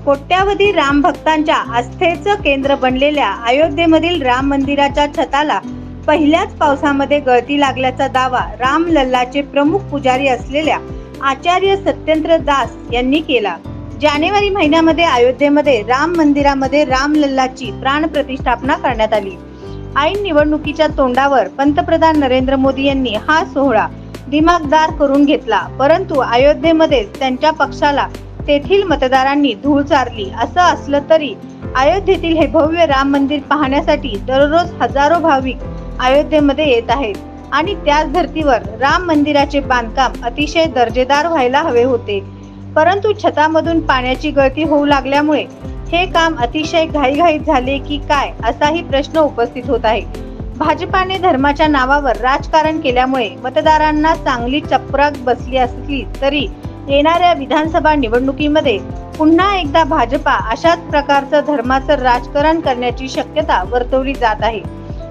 कोट्यावधी राम भक्तांच्या आस्थेचं केंद्र बनलेल्या अयोध्येमधील राम मंदिराच्या छताला पहिल्याच पावसामध्ये गळती लागल्याचा दावा रामलल्लाचे प्रमुख पुजारी असलेल्या आचार्य सत्येंद्र दास यांनी केला। जानेवारी महिन्यामध्ये अयोध्येमध्ये राम मंदिरामध्ये रामलल्लाची प्राण प्रतिष्ठापना करण्यात आली। ऐन निवडणुकीच्या तोंडावर पंतप्रधान नरेंद्र मोदी यांनी हा सोहळा दिमागदार करून घेतला, परंतु अयोध्येमध्ये त्यांच्या पक्षाला तेथील मतदारांनी धूळ चारली। असं असलं तरी अयोध्येतील हे भव्य राम मंदिर पाहण्यासाठी दररोज हजारो भाविक अयोध्येमध्ये येत आहेत आणि त्याच धर्तीवर राम मंदिराचे बांधकाम अतिशय दर्जेदार व्हायला हवे होते, परंतु छतामधून पाण्याची गळती होऊ लागल्यामुळे हे काम अतिशय घाईघाईत झाले की काय असाही प्रश्न उपस्थित होत आहे। भाजपाने धर्माच्या नावावर राजकारण केल्यामुळे मतदारांना चांगली चपराक बसली असली तरी येणाऱ्या विधानसभा निवडणुकीमध्ये पुन्हा एकदा भाजपा अशाच प्रकारचं धर्माचं राजकारण करण्याची शक्यता वर्तवली जात आहे।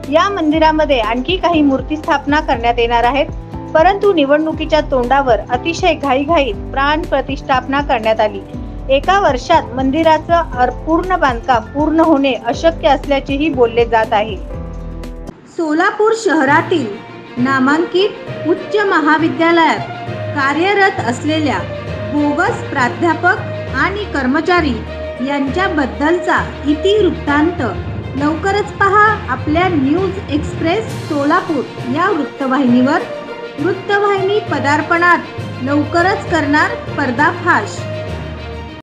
या मंदिरामध्ये आणखी काही मूर्ती स्थापना करण्यात येणार आहेत, परंतु निवडणुकीच्या तोंडावर अतिशय घाईघाईत प्राण प्रतिष्ठापना करण्यात आली। एका वर्षात मंदिराचं पूर्ण बांधकाम पूर्ण होणे अशक्य असल्याचेही बोलले जात आहे। सोलापूर शहरातील नामांकित उच्च महाविद्यालयात कार्यरत असलेल्या बोगस प्राध्यापक आणि कर्मचारी यांच्याबद्दलचा इतिवृत्तांत लवकरच पहा आपल्या न्यूज एक्सप्रेस सोलापूर या वृत्तवाहिनीवर। वृत्तवाहिनी पदार्पणात लवकरच करणार पर्दाफाश।